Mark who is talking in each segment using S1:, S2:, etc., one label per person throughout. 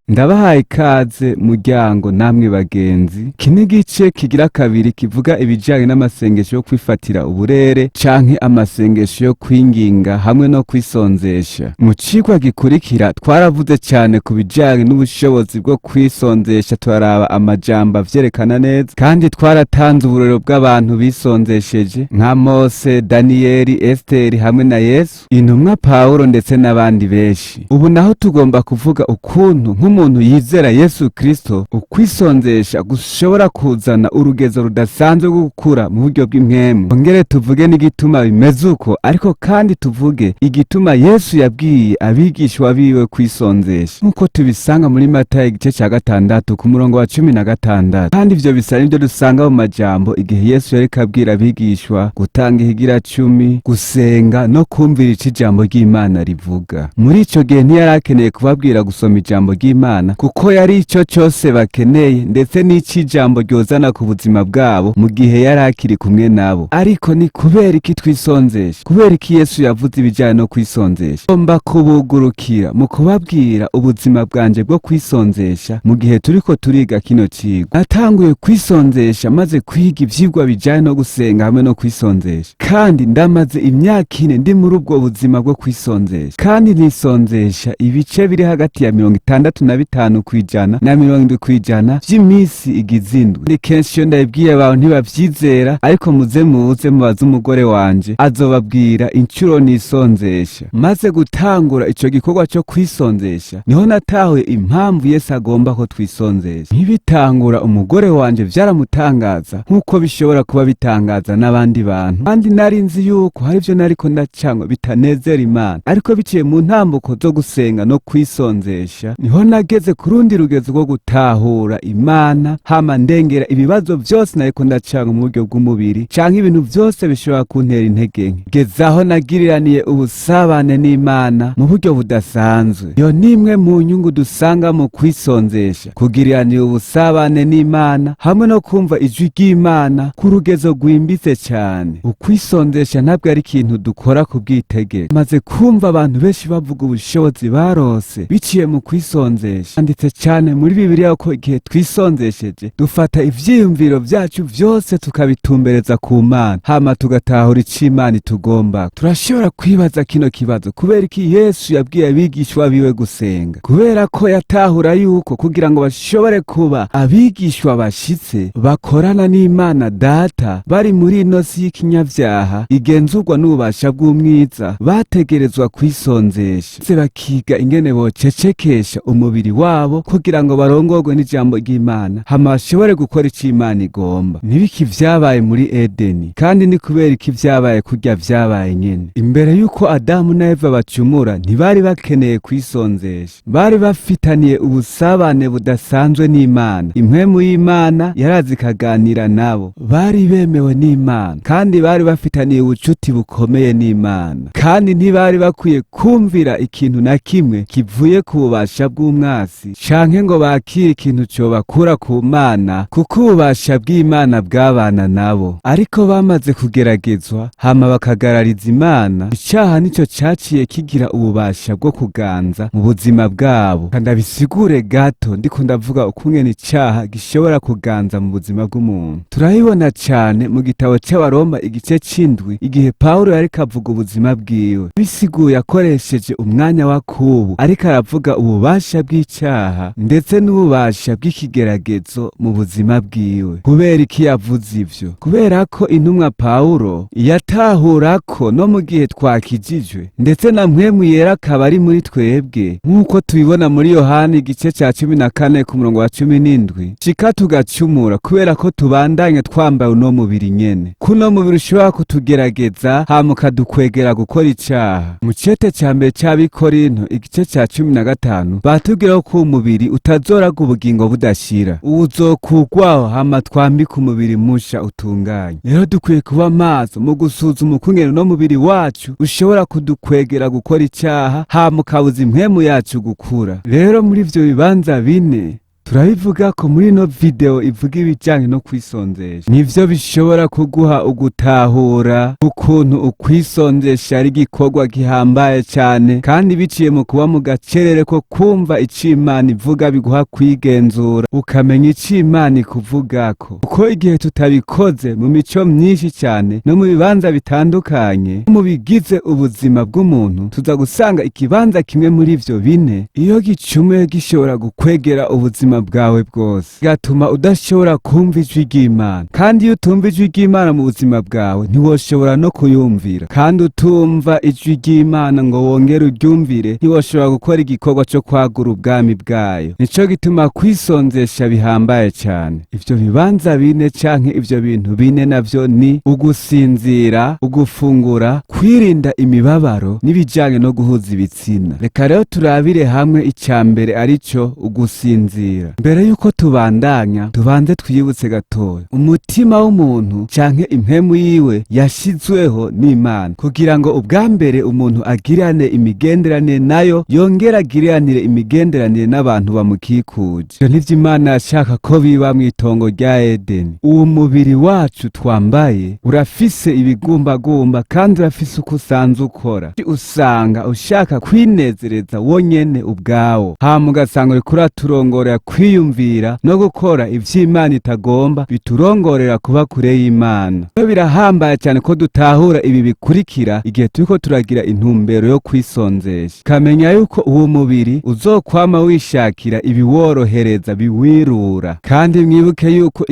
S1: Ndabahaye ikaze muryango namwe bagenzi. Kino gice kigira kabiri kivuga ibijanye n'amasengesho yo kwifatira uburere canke amasengesho yo kwinginga hamwe no kwisonzesha. Mu cigwa gikurikira twaravuze cyane ku bijanye n'ubushobozi bwo kwisonzesha, turaraba amajambo avyerekana neza, kandi twaratanze uburero bw'abantu bisonzesheje nka Mose, Daniyeli, Esteri hamwe na Yesu, intumwa Pawulo ndetse n'abandi benshi. Ubu naho tugomba kuvuga ukuntu nk'umuntu yizera Yesu Kristo ukwisonzesha gushobora kuzana urugezo rudasanzwe rwo gukura mu buryo bw'impwemu. Ongere tuvuge n'igituma bimeze uko, ariko kandi tuvuge igituma Yesu yabwiye abigishwa biwe kwisonzesha, nk'uko tubisanga muri Matayo igice ca 6 ku murongo wa 16. Kandi ivyo bisa n'ivyo dusanga mu majambo igihe Yesu yariko abwira abigishwa gutanga ihigira 10, gusenga no kumvira ico ijambo ry'Imana rivuga. Muri ico gihe ntiyarakeneye kubabwira gusoma ijambo ry'Imana, kuko yari ico cyose bakeneye ndetse n'ico ijambo ryozana ku buzima bwabo mu gihe yari akiri kumwe nabo. Ariko ni kubera iki twisonzesha? Kubera iki Yesu yavuze ibijanye no kwisonzesha? Ngomba kubugurukira mu kubabwira ubuzima bwanje bwo kwisonzesha mu gihe turiko turiga kino cigwa. Natanguye kwisonzesha maze kwiga ivyigwa bijanye no gusenga hamwe no kwisonzesha, kandi ndamaze imyaka 4 ndi muri ubwo buzima bwo kwisonzesha, kandi nisonzesha ibice biri hagati ya 65% na 70% vy'imisi igize indwi. Ni kenshi iyo ndabibwiye abantu ntibavyizera, ariko muze mubaze umugore wanje azobabwira incuro nisonzesha. Maze gutangura ico gikorwa cyo kwisonzesha niho natahuye impamvu Yesu agomba ko twisonzesha. Nkibitangura umugore wanje vyaramutangaza nk'uko bishobora kuba bitangaza n'abandi bantu, kandi nari nzi yuko hari ivyo nariko ndacangwa bitanezera Imana, ariko biciye mu ntambuko zo gusenga no kwisonzesha niho nageze ku rundi rugezo rwo gutahura Imana, hama ndengera ibibazo vyose nariko ndacanga mu buryo bw'umubiri canke ibintu vyose bishobora kuntera intege nke. Gezaho nagiriraniye ubusabane n'Imana mu buryo budasanzwe. Iyo nimwe mu nyungu dusanga mu kwisonzesha, kugiriraniye ubusabane n'Imana hamwe no kumva ijwi ry'Imana ku rugezo rwimbitse cyane. Ukwisonzesha ntabwo ari ikintu dukora ku bw'itegeko. Maze kumva abantu benshi bavuga ubushobozi barose biciye mu kwisonzesha. Handitse cyane muri Bibiliya ko igihe twisonzesheje dufata ivyiyumviro vyacu vyose tukabitumbereza ku Mana, hama tugatahura ico Imana itugomba. Turashobora kwibaza kino kibazo: kubera iki Yesu yabwiye abigishwa biwe gusenga? Kubera ko yatahura yuko kugira ngo bashobore kuba abigishwa bashitse bakorana n'Imana Data bari muri ino si y'ikinyavyaha igenzurwa n'ububasha bw'umwiza, bategerezwa kwisonzesha se bakiga ingene bocecekesha umubiri wabo kugira ngo barongorwe n'ijambo ry'Imana, hama bashobore gukora ico Imana igomba. Nibiki vyabaye muri Edeni, kandi ni kubera iki vyabaye kurya vyabaye nyene. Imbere yuko Adamu na Eva bacumura ntibari bakeneye kwisonzesha, bari bafitaniye ubusabane budasanzwe n'Imana. Impwemu y'Imana yarazi kaganira nabo, bari bemewe n'Imana kandi bari bafitaniye ubucuti bukomeye n'Imana, kandi ntibari bakwiye kumvira ikintu na kimwe kivuye ku bubasha bw'umwasi canke ngo bakire ikintu cobakura ku Mana, kuko ububasha bw'Imana bwabana nabo. Ariko bamaze kugeragezwa hama bakagarariza Imana, icaha nico caciye kigira ububasha bwo kuganza mu buzima bwabo. Kandi abisigure gato ndiko ndavuga ukungene icaha gishobora kuganza mu buzima bw'umuntu. Turabibona cane mu gitabo c'Abaroma igice c'7 igihe Pawulo yariko avuga ubuzima bwiwe, bisiguye akoresheje umwanya wa kubu, ariko aravuga ububasha bw'icaha ndetse n'ububasha bw'ikigeragezo mu buzima bwiwe. Kubera iki yavuze ivyo? Kubera ko intumwa Pawulo yatahura ko no mu gihe twakijijwe ndetse na mpwemu yera akaba ari muri twebwe, nk'uko tubibona muri Yohana igice ca 14 ku murongo wa 17, shika tugacumura kubera ko tubandanye twambaye uno mubiri nyene. Kuno mubiri ushobora kutugerageza hama ukadukwegera gukora icaha. Mu cete ca mbere c'Abikorinto igice ca 15 batubwira ko umubiri utazoraga ubugingo budashira, uzokugwaho hama twambika umubiri musha utunganye. Rero dukwiye kuba maso mu gusuzuma ukungene no mubiri wacu ushobora kudukwegera gukora icaha hama ukabuza impwemu yacu gukura. Rero muri ivyo bibanza bine turabivuga ko muri ino video ivuga ibijyanye no kwisonzesha. Nivyo bishobora kuguha ugutahura ukuntu ukwisonzesha ari igikorwa gihambaye cyane, kandi biciye mu kuba mu gacerere ko kumva ico Imana ivuga biguha kwigenzura ukamenya ico Imana ikuvugako. Kuko igihe tutabikoze mu mico myinshi cyane no mu bibanza bitandukanye mu bigize ubuzima bw'umuntu, tuza gusanga ikibanza kimwe muri ivyo bine iyo gicumuye gishobora gukwegera ubuzima bwawe bwose, gatuma udashobora kumva ijwi ry'Imana. Kandi iyo utumva ijwi ry'Imana mu buzima bwawe ntiwoshobora no kuyumvira, kandi utumva ijwi ry'Imana ngo wongere uryumvire ntiwoshobora gukora igikorwa cyo kwagura ubwami bwayo. Nico gituma kwisonzesha bihambaye cyane. Ivyo bibanza bine canke ivyo bintu bine navyo ni ugusinzira, ugufungura, kwirinda imibabaro n'ibijanye no guhuza ibitsina. Reka rero turabire hamwe icya mbere arico ugusinzira. Mbere yuko tubandanya, tubanze twiyibutse gatoya umutima w'umuntu canke impemu yiwe yashizweho n'Imana kugira ngo ubwa mbere umuntu agirane imigenderanire nayo, yongera agiranire imigenderanire n'abantu bamukikuje. Ivyo nivyo Imana yashaka ko biba mw'itongo rya Edeni. Uwo mubiri wacu twambaye urafise ibigumbagumba kandi urafise uko usanzwe ukora. Usanga ushaka kwinezereza wonyene ubwawo, hama ugasanga uriko uraturongorera kwiyumvira no gukora ivyo Imana itagomba, biturongorera kuba kure y'Imana. Birahambaye cyane ko dutahura ibi bikurikira igihe turiko turagira intumbero yo kwisonzesha. Kamenya yuko uwo mubiri uzokwama wishakira ibiworohereza biwirura, kandi mwibuke yuko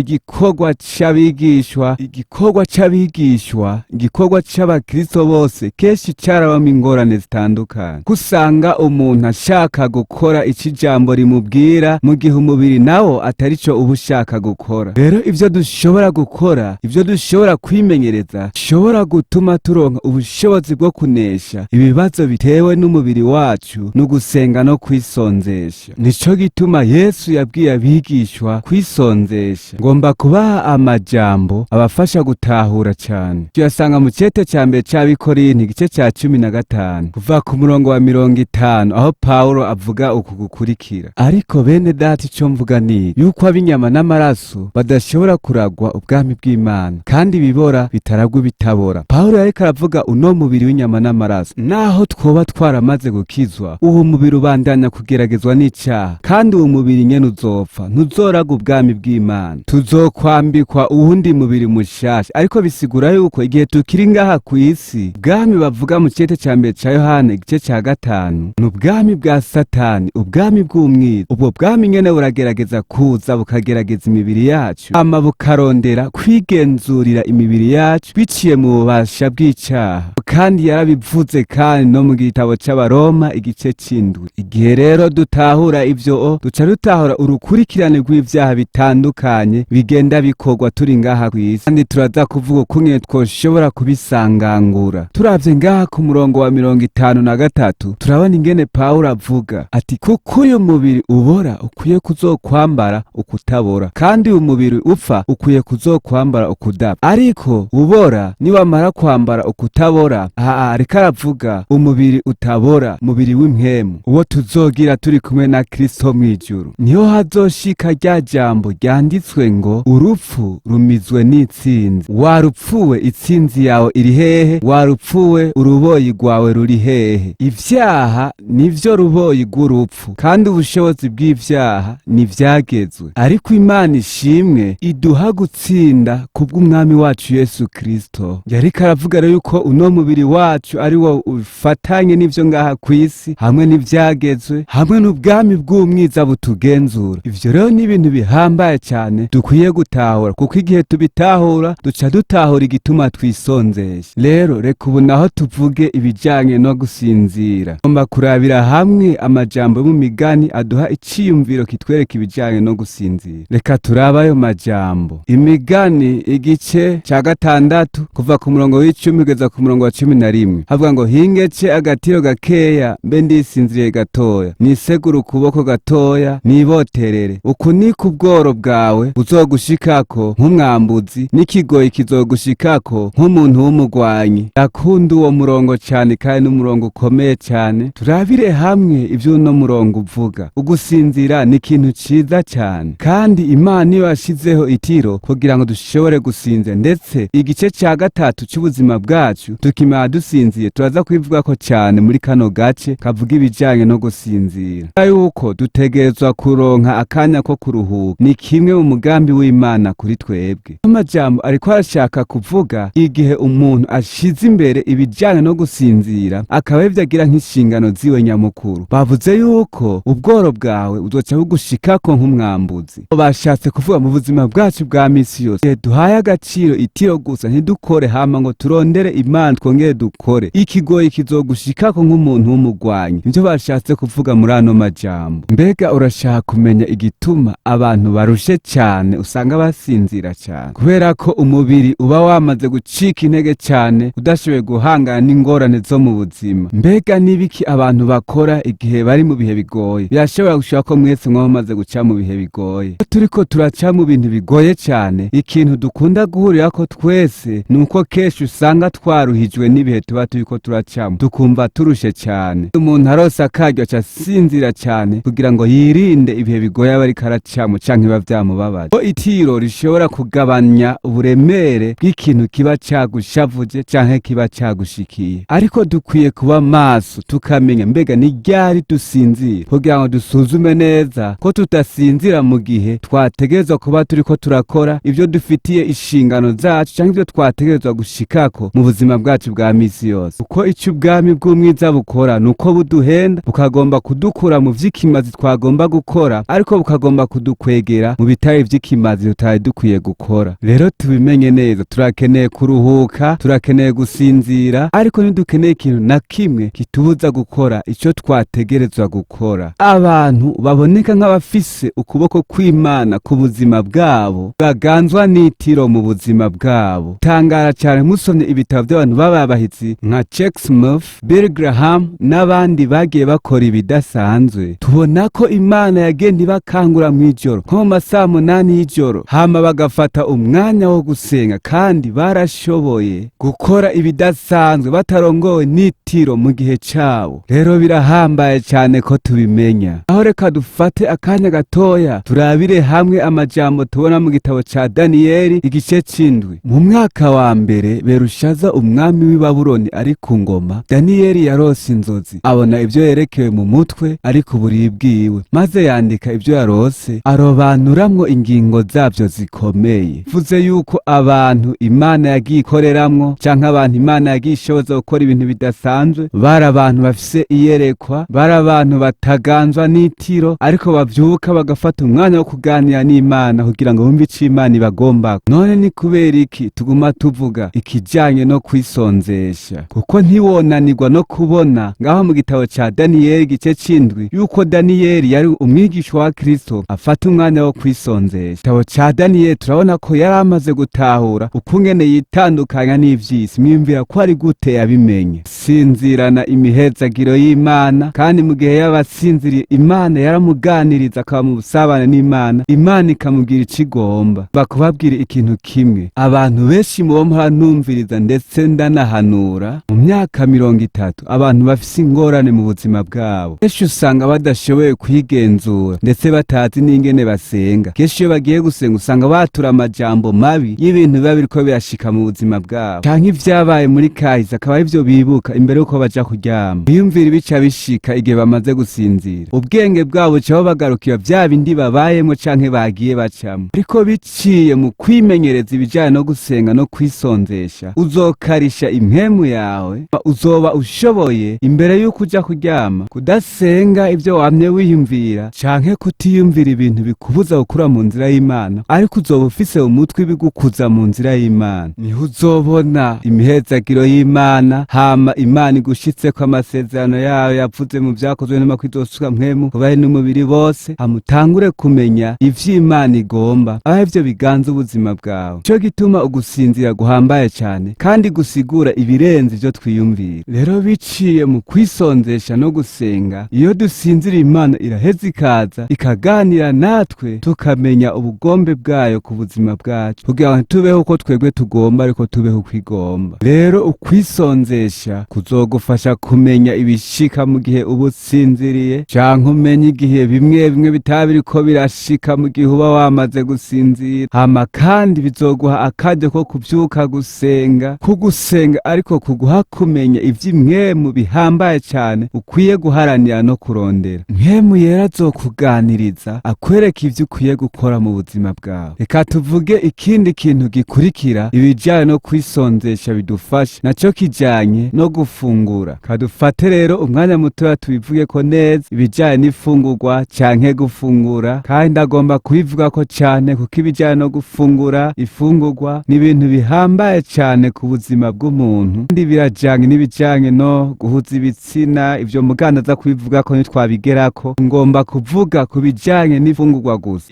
S1: igikorwa c'abakristo bose kenshi carabamo ingorane zitandukanye. Kusanga umuntu ashaka gukora ico ijambo rimubwira mu gihe umubiri nawo atarico uba ushaka gukora. Rero ivyo dushobora gukora, ivyo dushobora kwimenyereza, bishobora gutuma turonka ubushobozi bwo kunesha ibibazo bitewe n'umubiri wacu no gusenga no kwisonzesha. Nico gituma Yesu yabwiye abigishwa kwisonzesha. Ngomba kubaha amajambo abafasha gutahura cyane. Tuyasanga mu cete ca mbere c'Abikorinti igice ca 15 kuva ku murongo wa 50, aho Paulo avuga uku gukurikira: ariko bene data ico mvuga ni yuko ab'inyama n'amaraso badashobora kuragwa ubwami bw'Imana, kandi bibora bitaragwa bitabora. Paulo yariko aravuga uno mubiri w'inyama n'amaraso. Naho twoba twaramaze gukizwa, uwo mubiri ubandanya kugeragezwa n'icaha, kandi uwo mubiri nyene uzopfa, ntuzoragwa ubwami bw'Imana. Tuzokwambikwa uwundi mubiri mushasha. Ariko bisigura yuko igihe tukiri ngaha ku isi, ubwami bavuga mu cete ca mbere ca Yohana igice ca 5 ni ubwami bwa Satani, ubwami bw'umwiza. Ubwo bwami nyene buragerageza kuza bukagerageza imibiri yacu, ama bukarondera kwigenzurira imibiri yacu biciye mu bubasha bw'icaha. Kandi yarabivuze kandi no mu gitabo c'Abaroma igice c'indwi. Igihe rero dutahura ivyo, duca dutahura urukurikirane rw'ivyaha bitandukanye bigenda bikorwa turi ngaha ku isi, kandi turaza kuvuga ukuntu twoshobora kubisangangura. Turavye ngaha ku murongo wa 53 turabona ingene Paulo avuga ati, kuko uyu mubiri ubora ukwiye kuzokwambara ukutabora, kandi uyu mubiri upfa ukwiye kuzokwambara ukudapfa. Ariko ubora niwamara kwambara ukutabora, reka aravuga umubiri utabora, mubiri w'impwemu, uwo tuzogira turi kumwe na Kristo mw'ijuru. Niho hazoshika rya jambo ryanditswe ngo urupfu rumizwe n'itsinzi. Warupfuwe, itsinzi yawe iri hehe? Warupfuwe, uruboyi rwawe ruri hehe? Ivyaha nivyo ruboyi rw'urupfu, kandi ubushobozi bw'ivyaha ntivyagezwe. Ariko Imana ishimwe iduha gutsinda kubw'umwami wacu Yesu Kristo. Yariko aravuga rero yuko uno mubiri wacu ari wo ufatanye n'ivyo ngaha ku isi, hamwe n'ivyagezwe, hamwe n'ubwami bw'umwiza butugenzura. Ivyo rero ni ibintu bihambaye cyane dukwiye gutahura, kuko igihe tubitahura duca dutahura igituma twisonzesha. Rero reka ubu naho tuvuge ibijanye no gusinzira. Ngomba kurabira hamwe amajambo mu migani aduha iciyumviro kitwereka ibijanye no gusinzira. Reka turaba ayo majambo. Imigani igice ca 6 kuva ku murongo w'10 kugeza ku murongo wa 11 havuga ngo hingece agatiro gakeya mbe ndisinziriye gatoya nisegura ukuboko gatoya niboterere uku ni ku bworo bwawe buzogushikako nk'umwambuzi n'ikigoyi kizogushikako nk'umuntu w'umugwanyi. Ndakunda uwo murongo cyane kandi n'umurongo ukomeye cyane. Turabire hamwe ivyo uno murongo uvuga. Ugusinzira ni ikintu ciza cyane kandi Imana iyo yashizeho itiro kugira ngo dushobore gusinzira, ndetse igice ca gatatu c'ubuzima bwacu tukimara dusinziye turaza kwivuga ko cyane muri kano gace kavuga ibijanye no gusinzira. Yuko dutegerezwa kuronka akanya ko kuruhuka ni kimwe mu mugambi w'Imana kuri twebwe. Amajambo ariko arashaka kuvuga igihe umuntu ashize imbere ibijanye no gusinzira akaba yavyagira nk'inshingano ziwe nyamukuru. Bavuze yuko ubworo bwawe uzoca bugushikako nk'umwambuzi. Bashatse kuvuga mu buzima bwacu bwa misi yose duhaye agaciro itiro gusa ntidukore hama ngo turondere Imana twongere dukore, ikigoyi kizogushikako nk'umuntu w'umugwanyi. Nivyo bashatse kuvuga muri ano majambo. Mbega urashaka kumenya igituma abantu barushe cyane usanga basinzira cyane? Kubera ko umubiri uba wamaze gucika intege cyane udashoboye guhangana n'ingorane zo mu buzima. Mbega nibiki abantu bakora igihe bari mu bihe bigoye? Birashobora gushaka ko mwese mwamaze guca mu bihe bigoye. Turiko turaca mu bintu bigoye cyane, ikintu dukunda guhurira ko twese nuko kenshi usanga twaruhijwe n'ibihe tuba turiko turacamo, tukumva turushe cyane. Umuntu arose akaryo aca asinzira cyane kugira ngo yirinde ibihe bigoye aba ariko aracamo canke biba vyamubabaza. Ko itiro rishobora kugabanya uburemere bw'ikintu kiba cagushavuje canke kiba cagushikiye, ariko dukwiye kuba maso tukamenya mbega ni ryari dusinzira kugira ngo dusuzume neza ko tutasinzira mu gihe twategerezwa kuba turiko turakora ivyo dufitiye inshingano zacu canke ivyo twategerezwa gushikako mu buzima bwacu bwa misi yose. Uko ico ubwami bw'umwiza bukora nuko buduhenda bukagomba kudukura mu vy'ikimazi twagomba gukora, ariko bukagomba kudukwegera mu bitari vy'ikimazi tutari dukwiye gukora. Rero tubimenye neza, turakeneye kuruhuka, turakeneye gusinzira, ariko ntidukeneye ikintu na kimwe kitubuza gukora ico twategerezwa gukora. Abantu baboneka nk'abafise ukuboko kw'Imana ku buzima bwabo baganzwa n'itiro mu buzima bwabo. Tangara cyane musomye ibitabo by'abantu b'ababahitsi nka Smith, Bill Graham n'abandi bagiye bakora ibidasanzwe. Tubona ko Imana yagenda ibakangura mw'ijoro nko mu masaha 8 y'ijoro, hama bagafata umwanya wo gusenga, kandi barashoboye gukora ibidasanzwe batarongowe n'itiro mu gihe cabo. Rero birahambaye cyane ko tubimenya. Aho reka dufate akanya gatoya turabire hamwe amajambo tubona mu gitabo ca Daniyeli igice c'indwi. Mu mwaka wa mbere Berushaza umwami w'i Babuloni ari ku ngoma, Daniyeli yarose inzozi, abona ivyo yerekewe mu mutwe ari ku buriri bwiwe, maze yandika ivyo yarose arobanuramwo ingingo zavyo zikomeye. Vuze yuko abantu Imana yagiye ikoreramwo canke abantu Imana yagiye ishoboza gukora ibintu bidasanzwe bari abantu bafise iyerekwa, bari abantu bataganzwa n'itiro, ariko bavyuka bagafata umwanya wo kuganira n'Imana kugira ngo bumve ico Imana ibagomba. None ni kubera iki tuguma tuvuga ikijanye no kwisonzesha? Kuko ntiwonanirwa no kubona ngaho mu gitabo ca Daniyeli igice c'indwi yuko Daniyeli yari umwigisha wa Kristo afata umwanya wo kwisonzesha. Igitabo ca Daniyeli turabona ko yari amaze gutahura ukungene yitandukanya n'ivyisi. Mwiyumvira ko ari gute yabimenye? Sinzirana imihezagiro y'Imana, kandi mu gihe y'abasinziriye Imana yaramuganiriza akaba mu busabane n'Imana, Imana ikamubwira ico igomba. Bakubabwira ikintu kimwe, abantu benshi mu bo muranumviriza ndetse ndanahanura mu myaka 30 abantu bafise ingorane mu buzima bwabo. Kenshi usanga badashoboye kwigenzura ndetse batazi n'ingene basenga. Kenshi iyo bagiye gusenga usanga batura amajambo mabi y'ibintu biba biriko birashika mu buzima bwabo, canke ivyabaye muri kahise akaba ivyo bibuka imbere yuko baja kuryama. Biyumvira ibica bishika igihe bamaze gusinzira, ubwenge bwabo cabo bagarukira vya bindi babayemwo canke bagiye bacamo. Ariko biciye mu kwimenyereza ibijanye no gusenga no kwisonzesha, uzokarisha impemu yawe, uzoba ushoboye imbere yuko uja kuryama kudasenga ivyo wamye wiyumvira canke kutiyumvira ibintu bikubuza gukura mu nzira y'Imana, ariko uzoba ufise umutwe bigukuza mu nzira y'Imana. Niho uzobona imihezagiro y'Imana, hama Imana igushitseko amasezerano yayo yavuze mu vyakozwe n'amakuru izosuka mpemu kubahe n'umubiri bose, hamutangure kumenya ivyo Imana igomba, aho ivyo biganza ubuzima bwawe. Ico gituma ugusinzira guhambaye cyane kandi gusigura turangura ibirenze ivyo twiyumvira. Rero biciye mu kwisonzesha no gusenga, iyo dusinzira Imana iraheza ikaza ikaganira natwe, tukamenya ubugombe bwayo ku buzima bwacu, kugira ngo ntitubeho uko twebwe tugomba ariko tubeho uko igomba. Rero ukwisonzesha kuzogufasha kumenya ibishika mu gihe uba usinziriye, canke umenya igihe bimwe bimwe bitaba biriko birashika mu gihe uba wamaze gusinzira. Hama kandi bizoguha akaryo ko kuvyuka gusenga, kugusenga ariko kuguha kumenya ivy'imwemu bihambaye cane ukwiye guharanira no kurondera. Mwemu yera azokuganiriza akwereka ivyo ukwiye gukora mu buzima bwawe. Reka tuvuge ikindi kintu gikurikira ibijanye no kwisonzesha bidufasha, naco kijanye no gufungura. Kadufate rero umwanya mutoya tubivugeko neza ibijanye n'ifungurwa canke gufungura, kandi ndagomba kubivugako cane kuko ibijanye no gufungura, ifungurwa ni ibintu bihambaye cane ku buzima bw'umuntu, kandi birajanye n'ibijanye no guhuza ibitsina. Ivyo muganda aza kubivugako nitwabigerako. Ngomba kuvuga ku bijanye n'ifungurwa gusa.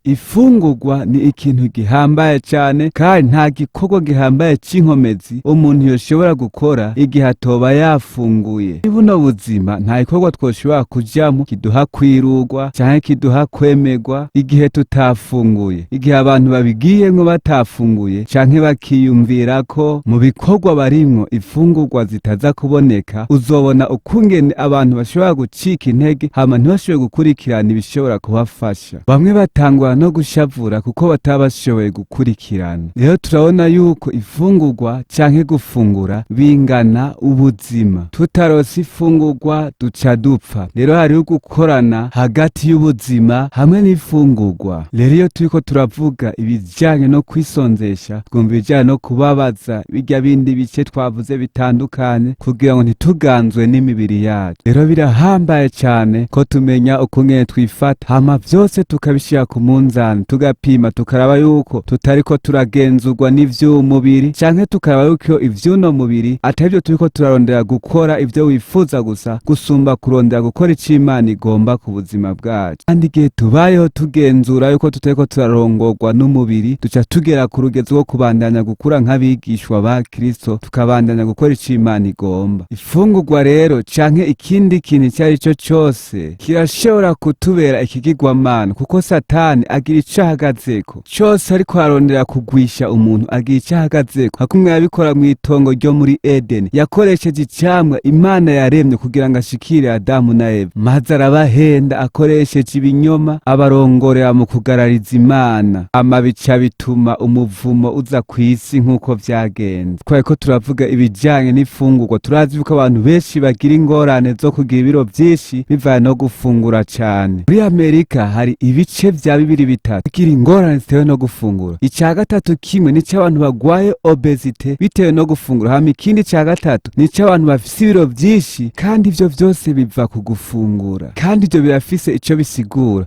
S1: Ifungurwa ni ikintu gihambaye cane, kandi nta gikorwa gihambaye c'inkomezi umuntu yoshobora gukora igihe atoba yafunguye. Buno buzima nta gikorwa twoshobora kujamwo kiduha kwirurwa canke kiduha kwemerwa igihe tutafunguye. Igihe abantu babigiyemwo batafunguye canke bakiyumvira ko mu bikorwa barimwo ifungurwa zitaza kuboneka, uzobona ukungene abantu bashobora gucika intege, hama ntibashobore gukurikirana ibishobora kubafasha. Bamwe batangura no gushavura kuko bataba bashoboye gukurikirana. Rero turabona yuko ifungurwa canke gufungura bingana ubuzima. Tutarose ifungurwa duca dupfa. Rero hariho gukorana hagati y'ubuzima hamwe n'ifungurwa. Rero iyo turiko turavuga ibijanye no kwisonzesha, twumva ibijanye no kubabaza birya bindi bice twavuze bitandukanye, kugira ngo ntituganzwe n'imibiri yacu. Rero birahambaye cane ko tumenya ukungene twifata, hama vyose tukabishira ku munzani, tugapima tukaraba yuko tutariko turagenzurwa n'ivy'umubiri, canke tukaraba yuko ivy'uno mubiri atarivyo turiko turarondera gukora ivyo wifuza gusa, gusumba kurondera gukora ico Imana igomba ku buzima bwacu. Kandi igihe tubayeho tugenzura yuko tutariko turarongorwa n'umubiri, duca tugera ku rugezo rwo kubandanya gukura nk'abigishwa ba Kristo, tukabandanya gukora ico Imana igomba. Ifungurwa rero canke ikindi kintu icyo ari cyo cyose kirashobora kutubera ikigirwamana, kuko Satani agira ico ahagazeko. Cose ariko arondera kugwisha umuntu agira ico ahagazeko. Hakumwe yabikora mu itongo ryo muri Edeni, yakoresheje icamwa Imana yaremye kugira ngo ashikire Adamu na Eva, maze arabahenda akoresheje ibinyoma, abarongorera mu kugarariza Imana, bica bituma umuvumo uza kw'isi nk'uko vyagenze. Twariko turavuga ibijanye n'ifungurwa, turazi yuko abantu benshi bagira ingorane zo kugira ibiro vyinshi bivanye no gufungura cane. Muri Amerika hari ibice vya 2 bigira ingorane zitewe no gufungura. Ica gatatu kimwe ni c'abantu bagwaye obesite bitewe no gufungura, hama ikindi ca gatatu ni c'abantu bafise ibiro vyinshi, kandi ivyo vyose biva ku gufungura. Kandi ivyo birafise ico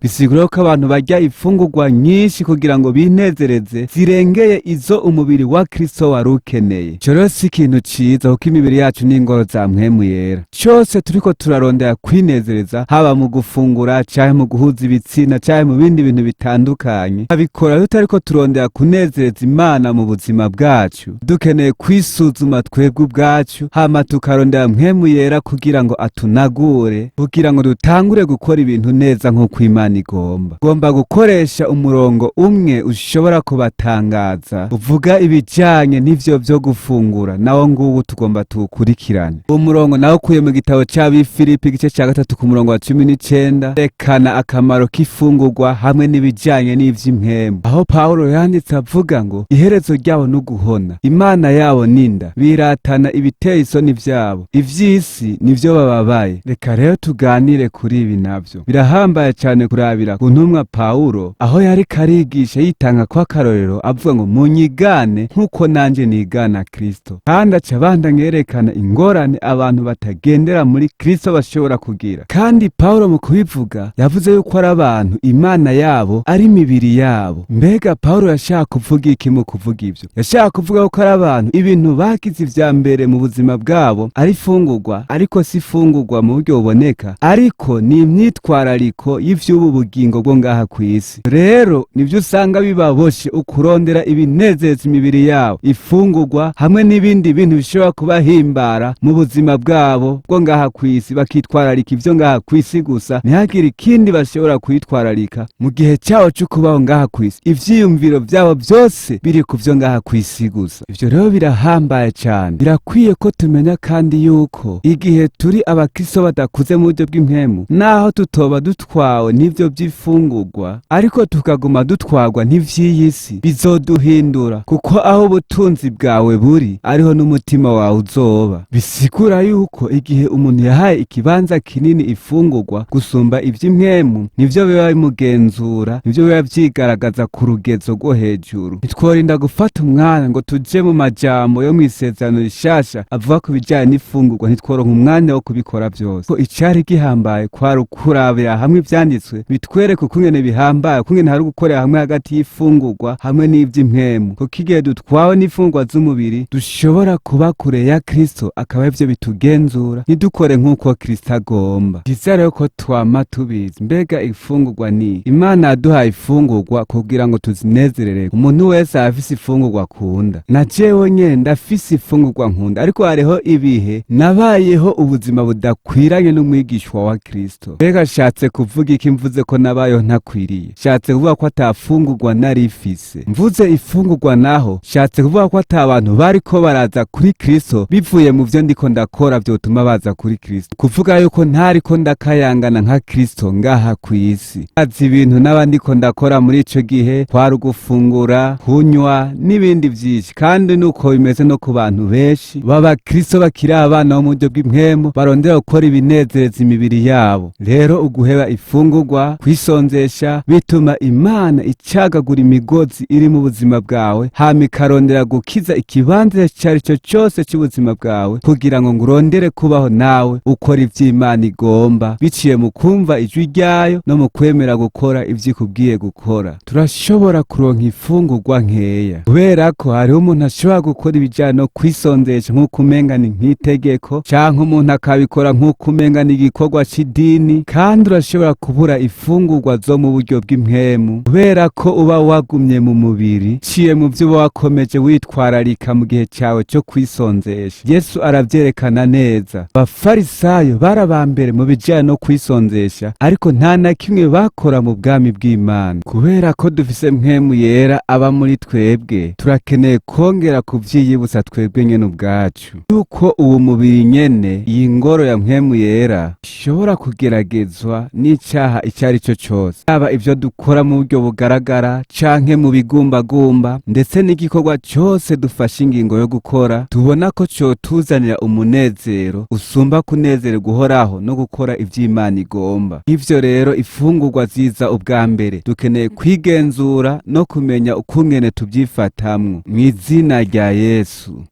S1: bisigura ko abantu barya ifungurwa nyinshi kugira ngo binezereze zirengeye izo umubiri wa Kristo wari ukeneye. Ico rero si ikintu ciza, kuko imibiri yacu ni ingoro za mpwemu yera. Cose turiko turarondera kwinezereza, haba mu gufungura canke mu guhuza ibitsina canke mu bindi bintu bitandukanye, abikora tutariko turondera kunezereza Imana mu buzima bwacu. Dukeneye kwisuzuma twebwe ubwacu, hama tukarondera mpwemu yera kugira ngo atunagure, kugira ngo dutangure gukora ibintu neza nk'uko Imana igomba. Ugomba gukoresha umurongo umwe ushobora kubatangaza uvuga ibijanye n'ivyo vyo gufungura, nawo ngubu tugomba tuwukurikirane. Umurongo nawo ukuye mu gitabo c'Abifilipi igice ca 3 ku murongo wa 19, rekana akamaro k'ifungurwa hamwe n'ibijanye n'ivy'impwemu. Aho Pawulo yanditse avuga ngo iherezo ryabo n'uguhona, Imana yabo ninda, biratana ibiteye isoni vyabo, ivy'isi nivyo bababaye. Reka rero tuganire kuri ibi navyo. Birahambaye cane kurabira ku ntumwa Pawulo aho yari karigisha yitanga kwa karorero, avuga ngo munyigane nk'uko nanje nigana Kristo. Kandi aca abandanya yerekana ingorane abantu batagendera muri Kristo bashobora kugira. Kandi Pawulo mu kubivuga yavuze yuko ari abantu Imana yabo ari imibiri yabo. Mbega Pawulo yashaka kuvuga iki mu kuvuga ivyo? Yashaka kuvuga ko ari abantu ibintu bagize ivya mbere mu buzima bwabo ari ifungurwa, ariko si ifungurwa mu buryo buboneka, ariko ni imyitwarariko y'ivy'ubu bugingo bwo ngaha kw'isi. Rero nivyo usanga bibaboshe ukurondera ibinezeza imibiri yabo. ifungurwa hamwe n'ibindi bintu bishobora kubahimbara mu buzima bwabo bwo ngaha kw'isi, bakitwararika ivyo ngaha kw'isi gusa, ntihagire ikindi bashobora kwitwararika mu gihe cyawo cyo kubaho ngaha kw'isi. Ivyiyumviro vyabo byose biri ku vyo ngaha kw'isi gusa. Ivyo rero birahambaye cyane. Birakwiye ko tumenya kandi yuko igihe turi abakristo badakuze mu buryo bw'impwemu, naho tutoba dutwawe n'ivyo vy'ifungurwa, ariko tukaguma dutwarwa n'ivy'iyi si, bizoduhindura, kuko aho ubutunzi bwawe buri ariho n'umutima wawe uzoba. Bisigura yuko igihe umuntu yahaye ikibanza kinini ifungurwa gusumba ivy'impwemu, nivyo biba bimugenzura, nivyo biba vyigaragaza ku rugezo rwo hejuru. Ntitworinda gufata umwanya ngo tuje mu majambo yo mw'isezerano rishasha avuga ku bijanye n'ifungurwa, ntitworonka umwanya wo kubikora vyose. Ko icari gihambaye kwari ukurabira hamwe ivyanditswe bitwereka ukungene bihambaye, ukungene hari gukorera hamwe hagati y'ifungurwa hamwe n'ivy'impwemu. Kuko igihe dutwawe n'ifungurwa z'umubiri, dushobora kuba kure ya Kristo, akaba ivyo bitugenzura, ntidukore nk'uko Kristo agomba. Vyiza rero ko twama tubizi mbega ifungurwa ni Imana yaduhaye ifungurwa kugira ngo tuzinezerere. Umuntu wese afise ifungurwa akunda. Na jewe nyene ndafise ifungurwa nkunda, ariko hariho ibihe nabayeho ubuzima budakwiranye n'umwigishwa wa Kristo. Mbega shatse kuvuga iki mvuze ko nabayeho ntakwiriye? Shatse kuvuga ko atafungurwa narifise. Mvuze ifungurwa naho shatse kuvuga ko atabantu bariko baraza kuri Kristo bivuye mu vyo ndiko ndakora vyotuma baza kuri Kristo. Kuvuga yuko ntariko ndakayangana nka Kristo ngaha kw'isi. Azi ibintu n'abandiko ndakora muri ico gihe kwari gufungura, kunywa n'ibindi vyinshi, kandi nuko bimeze no ku bantu benshi baba Kristo bakiri abana bo mu buryo bw'impwemu, barondera gukora ibinezereza imibiri yabo. Rero uguheba ifungurwa, kwisonzesha, bituma Imana icagagura imigozi iri mu buzima bwawe, hama ikarondera gukiza ikibanza carico cose c'ubuzima bwawe, kugira ngo urondere kubaho nawe ukora ivy'Imana igomba, biciye mu kumva ijwi ryayo no mu kwemera gukora ivyo ikubwiye gukora. Turashobora kuronka ifungurwa nkeya, kubera ko hariho umuntu ashobora gukora ibijanye no kwisonzesha nk'uko umenga ni nk'itegeko, canke umuntu akabikora nk'uko umenga ni igikorwa c'idini, kandi urashobora kubura ifungurwa zo mu buryo bw'impwemu, kubera ko uba wagumye mu mubiri, ciye mu vyo uba wakomeje witwararika mu gihe cawe cyo kwisonzesha. Yesu aravyerekana neza. Abafarisayo barabambere mu bijanye no kwisonzesha, ariko nta na kimwe bakora mu bwami bw'Imana. Kubera ko dufise mpwemu yera aba muri twebwe, turakeneye kongera kuvyiyibutsa twebwe nyene ubwacu, yuko uwo mubiri nyene, iyi ngoro ya mpwemu yera, ishobora kugeragezwa n'icaha icari co cose, yaba ivyo dukora mu buryo bugaragara canke mu bigumbagumba, ndetse n'igikorwa cose dufashe ingingo yo gukora tubona ko cotuzanira umunezero usumba kunezererwa guhoraho no gukora ivy'Imana igomba. Ivyo rero ifungurwa ziza ubwa mbere, dukeneye kwigenzura no kumenya ukungene tuvyifatamwo mw'izina rya Yesu.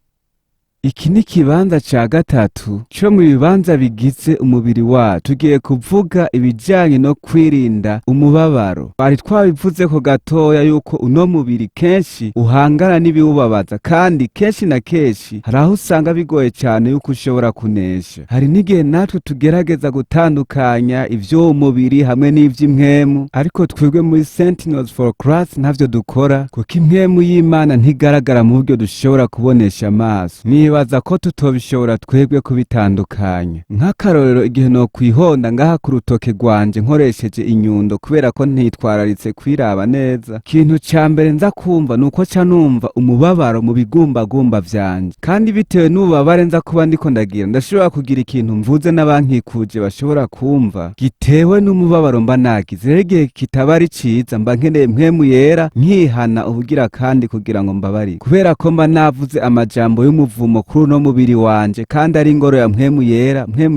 S1: Iki ni kibanza ca gatatu co mu bibanza bigize umubiri wacu. Tugiye kuvuga ibijanye no kwirinda umubabaro. Twari twabivuze ko gatoya yuko uno mubiri kenshi uhangana n'ibiwubabaza, kandi kenshi na kenshi hari aho usanga bigoye cyane yuko ushobora kunesha. Hari n'igihe natwe tugerageza gutandukanya ivy'uwo mubiri hamwe n'ivy'impwemu, ariko twebwe muri Sentinels for Christ ntavyo dukora, kuko impwemu y'Imana ntigaragara mu buryo dushobora kubonesha amaso. Nibaza ko tutobishobora twebwe kubitandukanya. Nk'akarorero, igihe no kwihonda ngaha ku rutoke rwanje nkoresheje inyundo kubera ko ntitwararitse kwiraba neza, ikintu ca mbere nza kumva nuko ca numva umubabaro mu bigumbagumba vyanje, kandi bitewe n'ububabare nza kuba ndiko ndagira, ndashobora kugira ikintu mvuze n'abankikuje bashobora kumva gitewe n'umubabaro mba nagize. Rero igihe kitaba ari ciza, mba nkeneye mpwemu yera nkihana ubugira kandi kugira ngo mbabarire, kubera ko mba navuze amajambo y'umuvumo kuri uno mubiri wanje, kandi ari ingoro ya mpwemu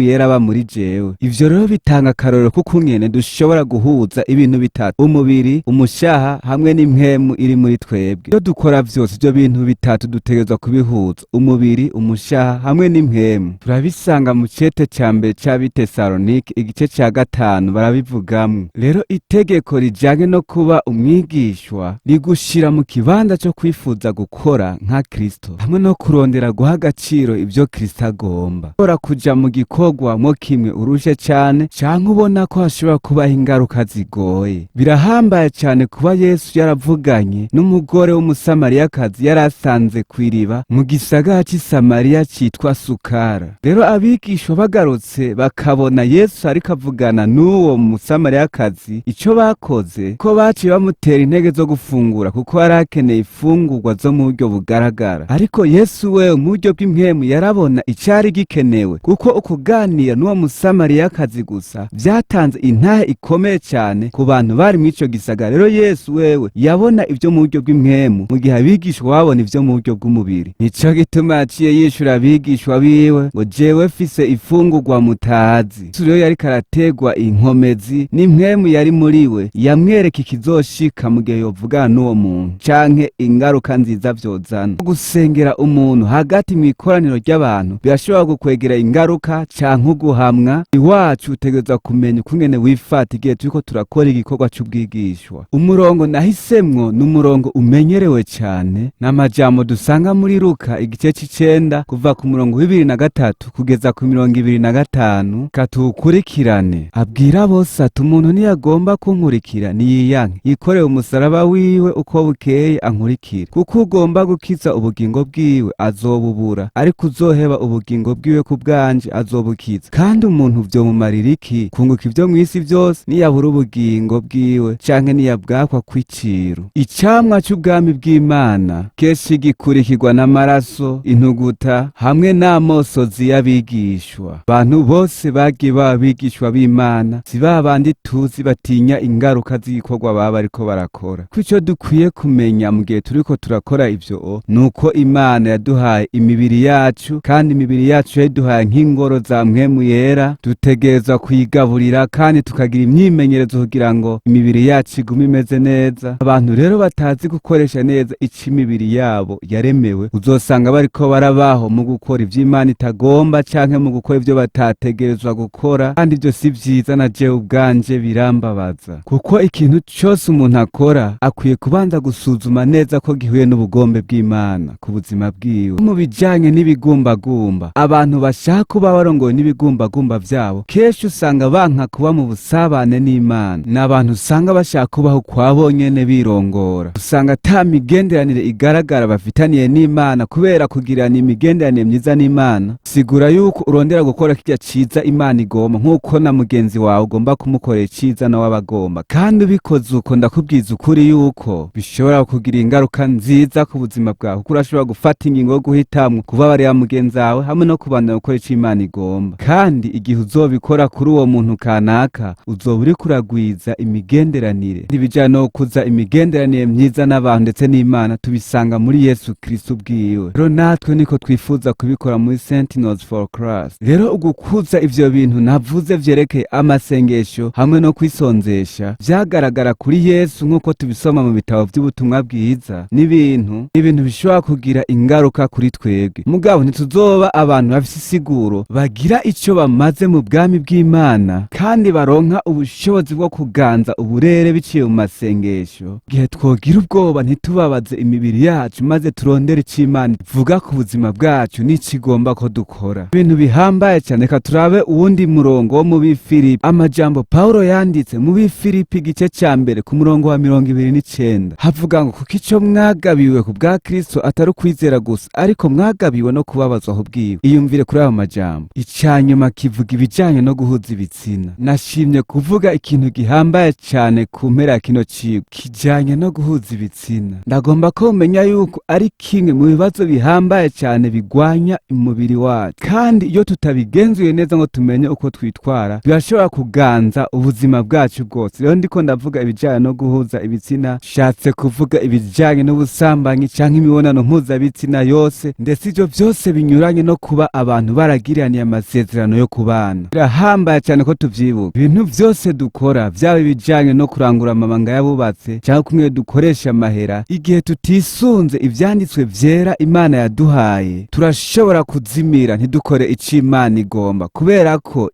S1: yera aba muri jewe. Ivyo rero bitanga akarorero kuko nyene dushobora guhuza ibintu bitatu: umubiri, umushaha hamwe n'impwemu iri muri twebwe. Iyo dukora vyose ivyo bintu bitatu dutegerezwa kubihuza: umubiri, umushaha hamwe n'impwemu. Turabisanga mu cete ca mbere c'Abitesalonike igice ca 5 barabivugamwo. Rero itegeko rijanye no kuba umwigishwa rigushira mu kibanza co kwifuza gukora nka Kristo, hamwe no kurondera guha agaciro ibyo Kristo agomba. Ushobora kuja mu gikorwa mo kimwe urushe cyane canke ubona ko hashobora kubaho ingaruka zigoye. Birahambaye cyane kuba Yesu yaravuganye n'umugore w'umusamariyakazi yari asanze kw'iriba mu gisagara cy'i Samariya citwa Sukara. Rero abigishwa bagarutse bakabona Yesu ariko avugana n'uwo musamariyakazi, ico bakoze ko baciye bamutera intege zo gufungura kuko yari akeneye ifungurwa zo mu buryo bugaragara. Ariko Yesu wewe mu buryo bw'impwemu yarabona icari gikenewe, kuko ukuganira n'uwo musamariyakazi gusa vyatanze intahe ikomeye cyane ku bantu bari mw'ico gisagara. Rero Yesu wewe yabona ivyo mu buryo bw'impwemu mu gihe abigishwa babona ivyo mu buryo bw'umubiri. Nico gituma yaciye yishura abigishwa biwe ngo jewe fise ifungurwa mutazi. Yesu rero yariko arategwa inkomezi n'impwemu yari muri we, yamwereka ikizoshika mu gihe yovugana n'uwo muntu canke ingaruka nziza vyozana. Gusengera umuntu hagati mw'ikoraniro ry'abantu birashobora gukwegera ingaruka canke uguhamwa. Iwacu utegerezwa kumenya ukungene wifata igihe turiko turakora igikorwa c'ubwigishwa. Umurongo nahisemwo n'umurongo umenyerewe cyane, n'amajambo dusanga muri Luka igice c'icenda kuva ku murongo w'23 kugeza ku 25. Katuwukurikirane. Abwira bose ati umuntu niyagomba kunkurikira niyiyanke, yikoreye umusaraba wiwe uko bukeye ankurikire. Kuko ugomba gukiza ubugingo bwiwe azobubura, ariko uzoheba ubugingo bwiwe ku bwanje azobukiza. Kandi umuntu vyomumarira iki kunguka ivyo mw'isi vyose niyabura ubugingo bwiwe canke niyabwakwa kw'iciro? Icamwa c'ubwami bw'Imana kenshi gikurikirwa n'amaraso, intuguta hamwe n'amosozi y'abigishwa. Abantu bose bagiye baba abigishwa b'Imana si babandi tuzi batinya ingaruka z'igikorwa baba bariko barakora. Ko ico dukwiye kumenya mu gihe turiko turakora ivyo nuko Imana yaduhaye imibiri yacu, kandi imibiri yacu yaduhaye nk'ingoro za mpwemu yera. Dutegerezwa kuyigaburira kandi tukagira imyimenyerezo kugira ngo imibiri yacu igume imeze neza. Abantu rero batazi gukoresha neza ico imibiri yabo yaremewe, uzosanga bariko barabaho mu gukora ivyo Imana itagomba canke mu gukora ivyo batategerezwa gukora, kandi ivyo si vyiza. Na jewe ubwanje birambabaza, kuko ikintu cose umuntu akora akwiye kubanza gusuzuma neza ko gihuye n'ubugombe bw'Imana ku buzima bwiwe. Mu bijanye n'ibigumbagumba, abantu bashaka kuba barongowe n'ibigumbagumba vyabo kenshi usanga banka kuba mu busabane n'Imana. N'abantu usanga bashaka kubaho kwabo nyene birongora, usanga ata migenderanire igaragara bafitaniye n'Imana. Kubera kugirana imigenderanire myiza n'Imana sigura yuko urondera gukora kirya ciza Imana igomba, nk'uko na mugenzi wawe ugomba kumukorera iciza nawe abagomba. Kandi ubikoze uko ndakubwiza ukuri yuko bishobora kugira ingaruka nziza ku buzima bwawe, kuko urashobora gufata ingingo yo guhitamwo kubabarira mugenzi wawe hamwe no kubandanya gukora ico Imana igomba. Kandi igihe uzobikora kuri uwo muntu kanaka uzoba uriko uragwiza imigenderanire. Ibijanye no kuza imigenderanire myiza n'abantu ndetse n'Imana tubisanga muri Yesu Kristo ubwiwe. Rero natwe niko twifuza kubikora muri Sentinels for Christ. Rero ugukuza ivyo bintu navuze vyerekeye amasengesho hamwe no kwisonzesha vyagaragara kuri Yesu nk'uko tubisoma mu bitabo vy'ubutumwa bwiza, n'ibintu bishobora kugira ingaruka kuri twebwe. Mugabo ntituzoba abantu bafise isiguro bagira ico bamaze mu bwami bw'Imana kandi baronka ubushobozi bwo kuganza uburere biciye mu masengesho, gihe twogira ubwoba ntitubabaze imibiri yacu maze turondere ico Imana ivuga ku buzima bwacu n'ikigomba ko dukora. Ibintu bihambaye cyane. Reka turabe uwundi murongo wo mu Bifilipi, amajambo Paulo yanditse mu Bifilipi igice ca mbere ku murongo wa 29 havuga ngo kuko ico mwagabiwe ku bwa Kristo atari ukwizera gusa, ariko mwagabiwe no kubabazwaho bwiwe. Iyumvire kuri ayo majambo. Icanyuma kivuga ibijanye no guhuza ibitsina. Nashimye kuvuga ikintu gihambaye cyane ku mpera ya kino cigwa kijanye no guhuza ibitsina. Ndagomba ko umenya yuko ari kimwe mu bibazo bihambaye cyane bigwanya umubiri wacu, kandi iyo tutabigenzuye neza ngo tumenye uko twitwara birashobora kuganza ubuzima bwacu bwose. Rero ndiko ndavuga ibijanye no guhuza ibitsina, shatse kuvuga ibijanye n'ubusambanyi canke imibonano mpuzabitsina yose, ndetse ivyo vyose binyuranye no kuba abantu baragiraniye amasezerano yo kubana. Birahambaye cyane ko tuvyibuka. Ibintu vyose dukora, vyaba ibijanye no kurangura amabanga y'abubatse canke kumwe dukoresha amahera, igihe tutisunze ivyanditswe vyera Imana yaduhaye, turashobora kuzimira ntidukore ico Imana igomba. Kubera ko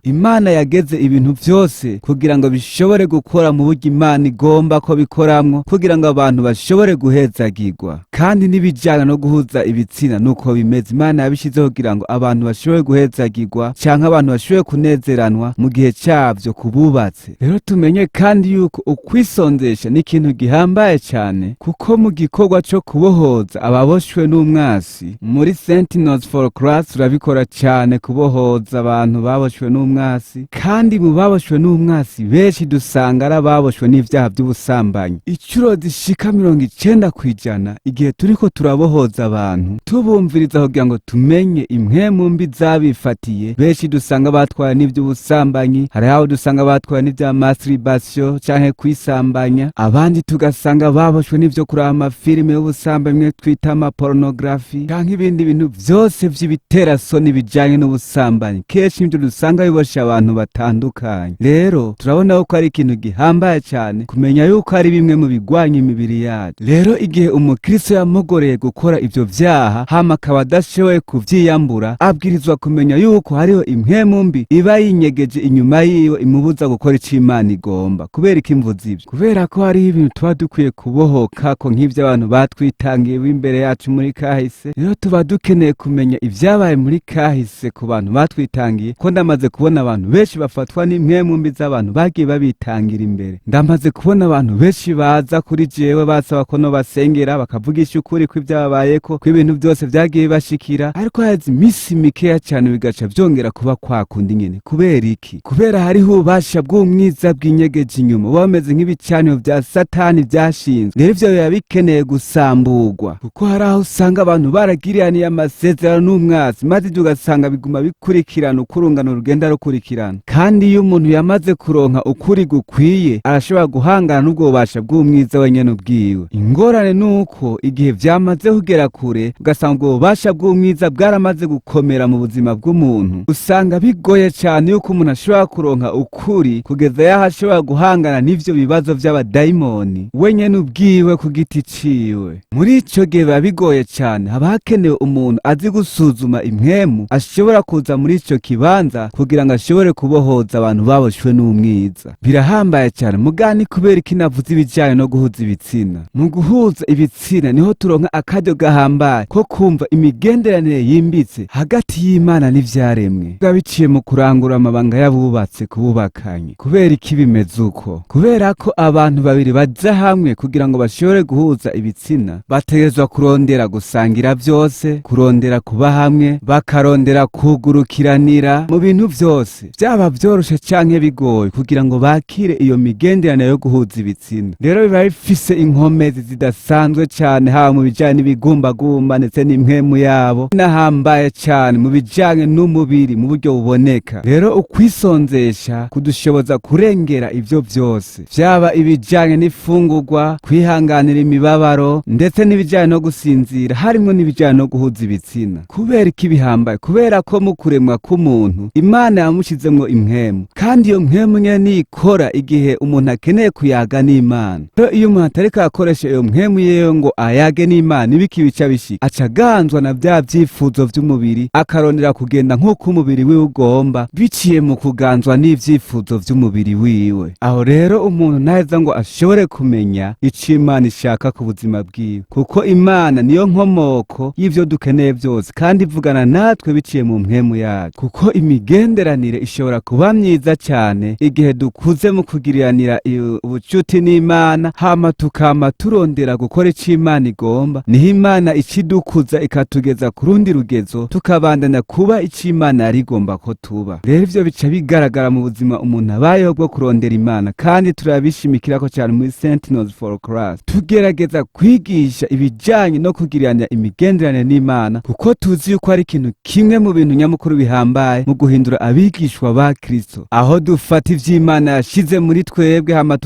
S1: Imana yageze ibintu vyose kugira ngo bishobore gukora mu buryo Imana igomba ko bikoramwo, kugira ngo abantu bashobore guhezagirwa. Kandi n'ibijanye no guhuza ibitsina nuko bimeze. Imana yabishizeho kugira ngo abantu bashobore guhezagirwa canke abantu bashobore kunezeranwa mu gihe cyavyo kububatse. Rero tumenye kandi yuko ukwisonzesha ni ikintu gihambaye cyane, kuko mu gikorwa cyo kubohoza ababoshwe n'umwasi muri Sentinels for Christ turabikora cyane, kubohoza abantu baboshwe n'umwasi. Kandi mu baboshwe n'umwasi benshi dusanga ari ababoshwe n'ivyaha by'ubusambanyi. Incuro zishika 90% igihe turiko turabohoza abantu tubumviriza kugira ngo tumenye impwemu mbi zabifatiye, benshi dusanga batwara n'ivy'ubusambanyi, hari aho dusanga batwara n'ivya masturbation canke kwisambanya, abandi tugasanga baboshwe n'ivyo kuraba amafilime y'ubusambanyi mwe twita ama pornography canke ibindi bintu vyose vy'ibiterasoni bijanye n'ubusambanyi. Kenshi ivyo dusanga bibosha abantu batandukanye. Rero turabona ko ari ikintu gihambaye cyane kumenya yuko ari bimwe mu bigwanya imibiri yacu. Rero igihe umukristo yamugoreye gukora ivyo vyaha hama akaba adashoboye kuvyiyambura, abwirizwa kumenya yuko hariho impwemu mbi iba yinyegeje inyuma yiwe imubuza gukora ico Imana igomba. Kubera iki mvuze ivyo? Kubera ko hariho ibintu tuba dukwiye kubohoka ko nk'ivyo abantu batwitangiye imbere yacu muri kahise. Rero tuba dukeneye kumenya ivyabaye muri kahise ku bantu batwitangiye, ko ndamaze kubona abantu benshi bafatwa n'impwemu mbi z'abantu bagiye babitangira imbere. Ndamaze kubona abantu benshi baza kuri jewe basaba ko no basengera bakavugisha ukuri kw'ivyababayeko, ko ibintu byose vyagiye bashikira, ariko hazi imisi mikeya cyane bigaca vyongera kuba kwakundi nyene. Kubera iki? Kubera hariho ububasha bw'umwiza bw'inyegeje inyuma bameze nk'ibicaniro vya Satani vyashinzwe. Rero ivyo biba bikeneye gusamburwa, kuko hari aho usanga abantu baragiraniye amasezerano n'umwasi, maze tugasanga biguma bikurikirana, ukurungano rugenda rukurikirana. Kandi iyo umuntu yamaze kuronka ukuri gukwiye arashobora guhangana n'ubwo bubasha bw'umwiza wenyene ubwiwe. Ingorane nuko igihe vyamaze kugera kure ugasanga ubwo bubasha bw'umwiza bwaramaze gukomera mu buzima bw'umuntu, usanga bigoye cyane yuko umuntu ashobora kuronka ukuri kugeza yaho ashobora guhangana n'ivyo bibazo vy'abadayimoni wenyene ubwiwe ku giti ciwe. Muri ico gihe biba bigoye cyane, haba hakenewe umuntu azi gusuzuma impwemu ashobora kuza muri ico kibanza kugira ngo ashobore kubohoza abantu baboshwe n'umwiza. Birahambaye cyane mugani, kubera iki navuze ibijyanye no guhuza ibitsina. Mu guhuza ibitsina niho turonka akaryo gahambaye ko kumva imigenderanire yimbitse hagati y'Imana n'ivyaremwe, biciye mu kurangura amabanga y'abubatse kububakanye. Kubera iki bimeze uko? Kubera ko abantu babiri baza hamwe kugira ngo bashobore guhuza ibitsina bategerezwa kurondera gusangira vyose, kurondera kuba hamwe, bakarondera kugurukiranira mu bintu vyose, byaba vyoroshe canke bigoye, kugira ngo bakire iyo migenderanire yo guhuza ibitsina. Rero biba bifise inkomezi zidasanzwe cyane, haba mu bijanye n'ibigumbagumba ndetse n'impwemu yabo, nahambaye cyane mu bijanye n'umubiri mu buryo buboneka. Rero ukwisonzesha kudushoboza kurengera ivyo vyose, vyaba ibijanye n'ifungurwa, kwihanganira imibabaro ndetse n'ibijanye no gusinzira, harimo n'ibijanye no guhuza ibitsina. Kubera iki bihambaye? Kubera ko mu kuremwa k'umuntu Imana yamushizemwo impwemu, kandi iyo mpwemu nyene nikora igihe umuntu akeneye kuyaga n'Imana. Rero iyo umuntu atariko akoresha iyo mpwemu yeyo ngo ayage n'Imana, ibiki bica bishika, acaganzwa na vya vyifuzo vy'umubiri, akarondera kugenda nk'uko umubiri wiwe ugomba, biciye mu kuganzwa n'ivyifuzo vy'umubiri wiwe. Aho rero umuntu naheza ngo ashobore kumenya ico Imana ishaka ku buzima bwiwe, kuko Imana niyo nkomoko y'ivyo dukeneye vyose, kandi ivugana natwe biciye mu mpwemu yacu. Kuko imigenderanire ishobora kuba myiza cyane igihe dukuze mu kugiriranira ubucuti n'Imana, hama tukama turondera gukora ico Imana igomba, niho Imana ikidukuza ikatugeza ku rundi rugezo, tukabandanya kuba ico Imana yari igomba ko tuba. Rero ivyo bica bigaragara mu buzima umuntu abayeho bwo kurondera Imana, kandi turabishimikirako cyane muri Sentinels for Christ. Tugerageza kwigisha ibijanye no kugiriranira imigenderanire n'Imana, kuko tuzi yuko ari ikintu kimwe mu bintu nyamukuru bihambaye mu guhindura abigishwa ba Kristo, aho dufata ivy'Imana yashize muri twebwe hama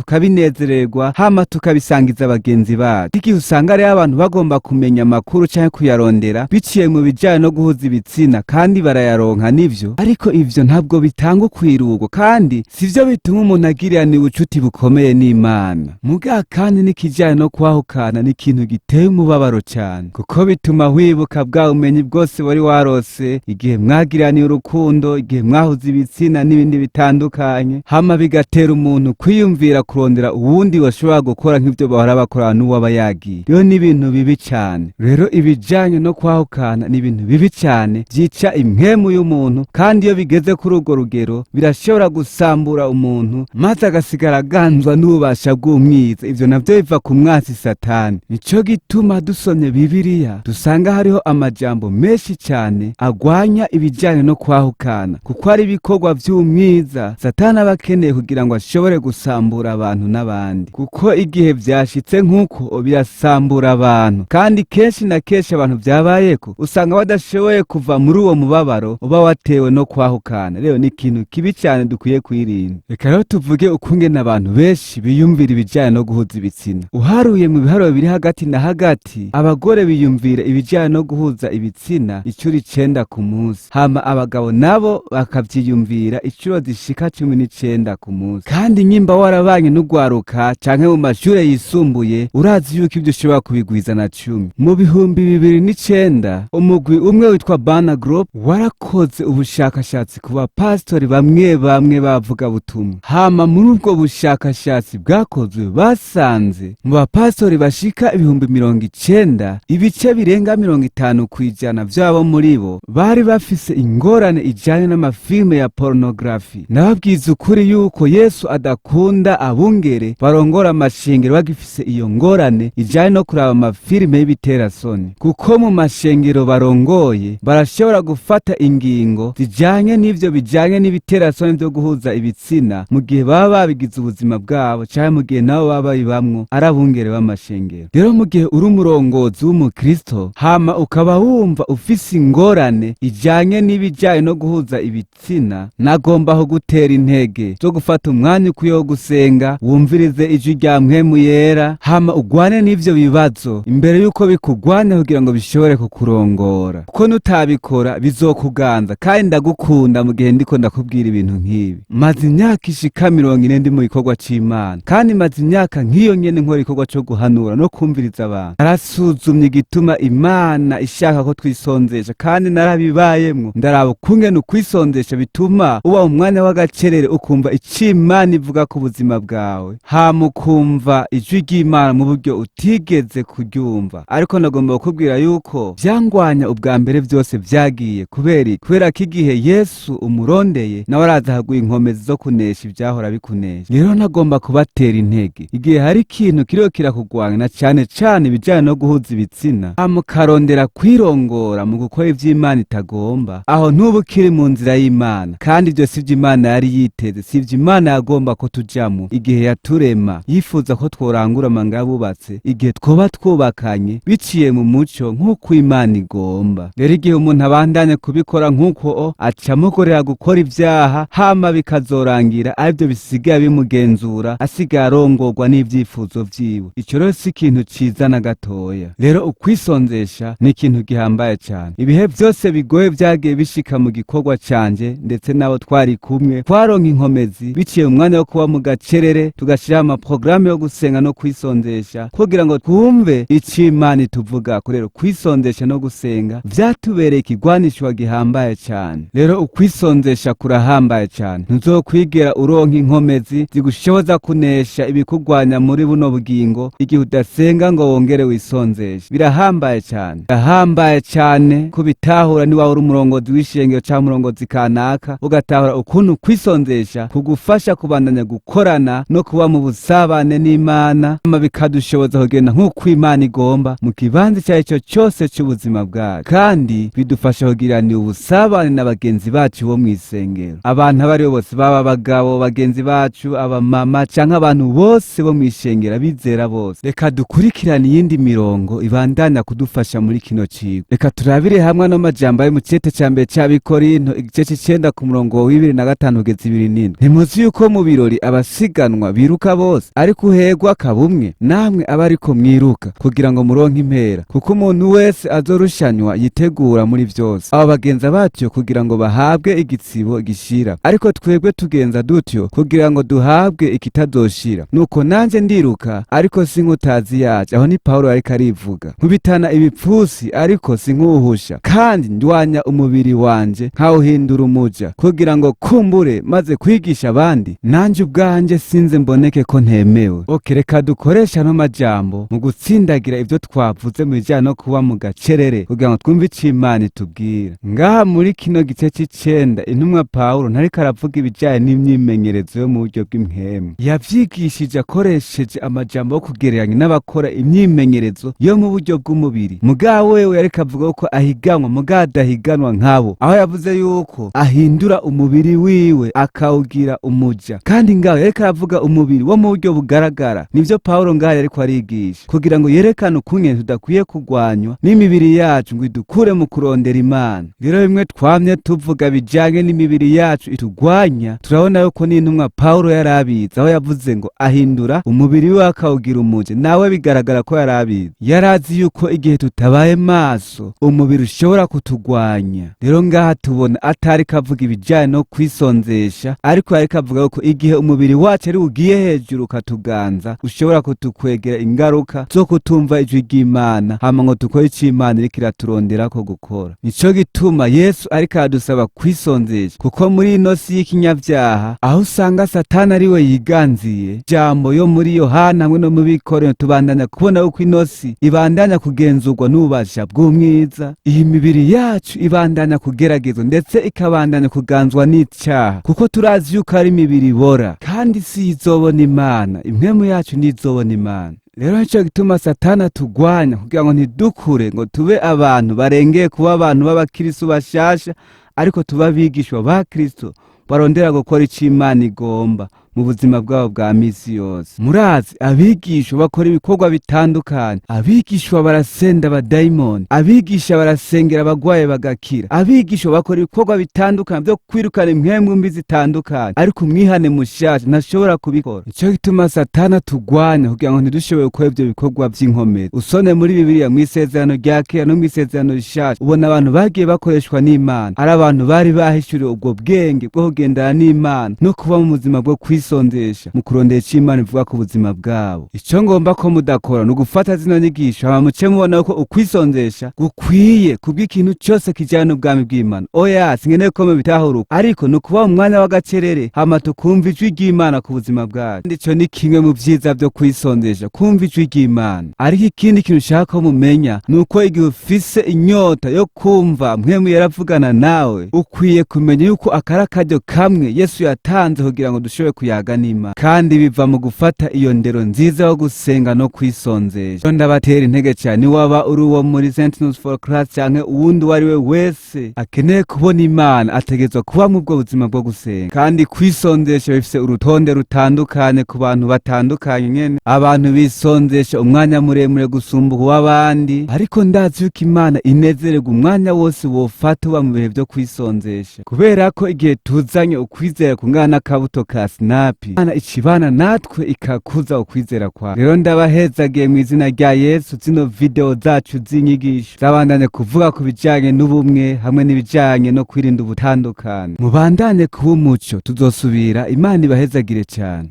S1: tukabinezererwa, hama tukabisangiza bagenzi bacu. Igihe usanga rero abantu bagomba kumenya amakuru canke kuyarondera biciye mu bijanye no guhuza ibitsina, kandi barayaronka n'ivyo, ariko ivyo ntabwo bitanga ukwirurwa, kandi sivyo bituma umuntu agirana ubucuti bukomeye n'Imana. Muga kandi n'ikijanye no kwahukana ni ikintu giteye umubabaro cyane, kuko bituma wibuka bwa bumenyi bwose wari warose igihe mwagiraniye urukundo, igihe mwahuza ibitsina n'ibindi bitandukanye, hama bigatera umuntu kwiyumvira kurondera uwundi washobora gukora nk'ivyo bahora bakora n'uwaba yagiye. Rero ni ibintu bibi cyane. Rero ibijanye no kwahukana ni ibintu bibi cyane byica impwemu y'umuntu, kandi iyo bigeze kuri urwo rugero birashobora gusambura umuntu maze agasigara aganzwa n'ububasha bw'umwiza. Ivyo navyo biva ku mwasi Satani. Nico gituma dusomye Bibiliya dusanga hariho amajambo menshi cyane agwanya ibijanye no kwahukana, kuko ari ibikorwa vy'umwiza Satani aba akeneye kugira ngo ashobore gusambura abantu n'abandi, kuko igihe vyashitse nk'uko birasambura abantu, kandi kenshi na kenshi abantu vyabayeko usanga badashoboye kuva muri uwo mubabaro uba watewe no kwahukana. Rero ni ikintu kibi cyane dukwiye kwirinda. Reka rero tuvuge ukungene abantu benshi biyumvira ibijanye no guhuza ibitsina. Uharuye mu biharuro biri hagati na hagati, abagore biyumvira ibijanye no guhuza ibitsina icuro 9 ku munsi, hama abagabo nabo bakavyiyumvira icuro zishika 19 ku munsi. Kandi nyimba warabanye n'ugwaruka canke mu mashure yisumbuye, urazi yuko ivyo ushobora kubigwiza na 10. Mu 2009 umugwi umwe witwa Bana Group warakoze ubushakashatsi ku bapastori bamwe bavuga butumwa. Hama muri ubwo bushakashatsi bwakozwe basanze mu bapastori bashika 90,000 ibice birenga 50% vyabo muri bo bari bafise ingorane ijanye n'amafilme ya pornography. Nababwiza ukuri yuko Yesu adakunda abungere barongora amashengero bagifise iyo ngorane ijanye no kuraba amafilme y'ibiterasoni, kuko mu mashengero barongoye barashobora gufata ingingo zijanye n'ivyo bijanye n'ibiterasoni vyo guhuza ibitsina mu gihe baba babigize ubuzima bwabo canke mu gihe nabo baba babibamwo ari abungere b'amashengero. Rero mu gihe uri umurongozi w'umukristo hama ukaba wumva ufise ingorane ijanye n'ibijanye no guhuza ibitsina, nagombaho gutera intege zo gufata umwanya ukwiye wo gusenga, wumvirize ijwi rya mpwemu yera, hama ugwane n'ivyo bibazo imbere yuko bikugwana kugira ngo bishobore kukurongora, kuko nutabikora bizokuganza. Kandi ndagukunda mu gihe ndiko ndakubwira ibintu nk'ibi. Maze imyaka ishika 40 ndi mu gikorwa c'Imana, kandi maze imyaka nk'iyo nyene nkora igikorwa co guhanura no kumviriza abantu. Narasuzumye igituma Imana ishaka ko twisonzesha, kandi narabibayemwo ndaraba ukungene ukwisonzesha bituma uba mu mwanya w'agacerere ukumva ic'Imana ivuga ku buzima bwawe, hama ukumva ijwi ry'Imana mu buryo utigeze kuryumva. Ariko nagomba kukubwira yuko vyangwanya ubwa mbere vyose vyagiye kubera ko igihe Yesu umurondeye nawe araza haguha inkomezi zo kunesha ivyahora bikunesha. Rero nagomba kubatera intege igihe hari ikintu kiriho kirakugwanya, na cane cane ibijanye no guhuza ibitsina, mukarondera kwirongora mu gukora ivy'Imana itagomba, aho ntubu kiri mu nzira y'Imana, kandi ivyo sivyo Imana yari yiteze, sivyo Imana yagomba ko tujamwo igihe yaturema. Yifuza ko tworangura amanga yabubatse igihe twoba twubakanye biciye mu muco nk'uko Imana igomba. Rero igihe umuntu abandanya kubikora nk'uko aca amugorera gukora ivyaha, hama bikazorangira arivyo bisigaye bimugenzura, asigaye arongorwa n'ivyifuzo vyiwe. Ico rero si ikintu ciza na gatoya. Rero ukwisonzesha ni ikintu gihambaye cyane. Ibihe vyose bigoye vyagiye bishika mu gikorwa canje, ndetse nabo twari kumwe twaronka inkomezi biciye mu mwanya wo kuba mu gacerere, tugashiraho amaprograme yo gusenga no kwisonzesha kugira ngo twumve ic'Imana ituvuga. Rero kwisonzesha no gusenga vyatubereye ikigwanishwa gihambaye cyane. Rero ukwisonzesha kurahambaye cyane. Ntuzokwigera uronka inkomezi zigushoboza kunesha ibikugwanya muri buno bugingo igihe udasenga ngo wongere wisonzeshe. Birahambaye cyane, birahambaye cyane kubitahura. Ni wawe uri umurongozi w'ishengero cyangwa umurongozi kanaka, ugatahura ukuntu kwisonzesha kugufasha kubandanya gukorana no kuba mu busabane n'Imana, hama bikadushoboza kugenda nk'uko Imana igomba mu kibanza icyo aricyo cyose cy'ubuzima bwacu, kandi bidufasha kugirana ubusabane na bagenzi bacu bo mw'isengero. Abantu abari bose, baba abagabo bagenzi bacu, abamama canke abantu bose bo mw'ishengero, abizera bose, reka dukurikirane iyindi mirongo ibandanya kudufasha muri kino cigwa. Reka turabire hamwe n'amajambo ari mu cete ca mbere c'Abikorinto igice c'9 ku murongo wa 25 kugeza 27. Ntimuzi yuko mu birori abasiganwa biruka bose, ariko uhegwa kabumwe, namwe abariko mwiruka kugira ngo muronke impera, kuko umuntu wese azorushanywa yitegura muri vyose. Abo bagenza batyo kugira ngo bahabwe igitsibo gishira, ariko twebwe tugenza dutyo kugira ngo duhabwe ikitazoshira. Nuko nanje ndiruka, ariko sinkutazi yaje. Aho ni Paulo ariko arivuga. Nkubitana ibipfusi, ariko sinkuhusha, kandi ndwanya umubiri wanje nkawuhindura umuja, kugira ngo kumbure maze kwigisha abandi, nanje ubwanje sinze mboneke ko ntemewe. Reka dukoresha no majambo mu gutsindagira ivyo twavuze mu bijyanye no kuba mu gacerere kugira ngo twumve ico Imana itubwira. Ngaha muri kino gice c'icenda intumwa Pawulo ntariko aravuga ibijyanye n'imyimenyerezo yo mu buryo bw'impwemu. Yavyigishije akoresheje amajambo yo kugereranya n'abakora imyimenyerezo yo mu buryo bw'umubiri. Mugabo wewe yariko avuga ko ahiganwa mugabo adahiganwa nkabo, aho yavuze yuko ahindura umubiri wiwe akawugira umuja. Kandi ngaho yariko aravuga umubiri wo mu buryo bugaragara. Nivyo Pawulo ngaho yariko arigisha kugira ngo yerekane ukungene tudakwiye kugwanywa n'imibiri yacu ngo idukure mu kurondera Imana. Rero bimwe twamye tuvuga bijanye n'imibiri yacu itugwanya, turabona yuko n'intumwa Pawulo yarabizi, aho yavuze ngo ahindura umubiri we akawugira umuje. Nawe bigaragara ko yarabizi, yarazi yuko igihe tutabaye maso umubiri ushobora kutugwanya. Rero ngaha tubona atari kavuga ibijanye no kwisonzesha, ariko yariko avuga yuko igihe umubiri wacu ari ugiye hejuru ukatuganza ushobora kutukwegera ingaruka zo kutumva ijwi ry'Imana hama ngo dukore ico Imana iriko iraturonderako gukora. Nico gituma Yesu ariko aradusaba kwisonzesha, kuko muri ino si y'ikinyavyaha aho usanga Satani ari we yiganziye, jambo yo muri Yohana hamwe no mu Bikorino tubandanya kubona uko ino si ibandanya kugenzurwa n'ububasha bw'umwiza. Iyi mibiri yacu ibandanya kugeragezwa ndetse ikabandanya kuganzwa n'icaha, kuko turazi yuko ari imibiri ibora kandi si izobona Imana, impwemu yacu ntizobona Imana. Rero nico gituma Satani atugwanya kugira ngo ntidukure ngo tube abantu barengeye kuba abantu b'abakristo bashasha, ariko tuba abigishwa ba Kristo barondera gukora ico Imana igomba mu buzima bwabo bwa misi yose. Murazi abigishwa bakora ibikorwa bitandukanye. Abigishwa barasenda abadayimoni, abigisha barasengera abagwaye bagakira, abigishwa bakora ibikorwa bitandukanye byo kwirukana impwemu mbi zitandukanye, ariko umwihane mushasha ntashobora kubikora. Nico gituma Satani atugwanya kugira ngo ntidushoboye gukora ivyo bikorwa vy'inkomezi. Usone muri Bibiliya mw'isezerano rya kera no mw'isezerano rishasha ubona abantu bagiye bakoreshwa n'Imana, ari abantu bari bahishuriwe ubwo bwenge bwo kugendana n'Imana no kuba mu buzima bwo kwisondesha mu kurondera ico Imana ivuga ku buzima bwabo. Ico ngomba ko mudakora ni ugufata zino nyigisho hama muce mubona ko ukwisondesha gukwiye kubw'ikintu cose kijanye n'ubwami bw'Imana. Oya sinkeneye ko mubitahuruka, ariko ni ukuba mu mwanya w'agacerere hama tukumva ijwi ry'Imana ku buzima bwacu. Ico ni kimwe mu vyiza vyo kwisondesha, kumva ijwi ry'Imana. Ariko ikindi kintu ushaka ko mumenya ni uko igihe ufise inyota yo kumva mpwemu yaravugana nawe, ukwiye kumenya yuko akari akaryo kamwe Yesu yatanze kugira ngo dushobore kuyaga n'Imana, kandi biva mu gufata iyo ndero nziza yo gusenga no kwisonzesha. Ndabatera intege cyane waba uri uwo muri Sentinels for Christ canke uwundi uwo ari we wese akeneye kubona Imana ategezwa kuba mu bwo buzima bwo gusenga, kandi kwisonzesha bifise urutonde rutandukanye ku bantu batandukanye nyene. Abantu bisonzesha umwanya muremure gusumba uw'abandi, ariko ndazi yuko Imana inezererwa umwanya wose wofata uba mu bihe vyo kwisonzesha, kubera ko igihe tuzanye ukwizera kungana n'akabuto ka sinapi, Imana icibana natwe ikakuza ukwizera kwawe. Rero ndabahezagiye mu izina rya Yesu. Zino video zacu z'inyigisho zabandanye kuvuga ku bijanye n'ubumwe hamwe n'ibijanye no kwirinda ubutandukane. Mubandanye kuba umuco, tuzosubira. Imana ibahezagire cyane.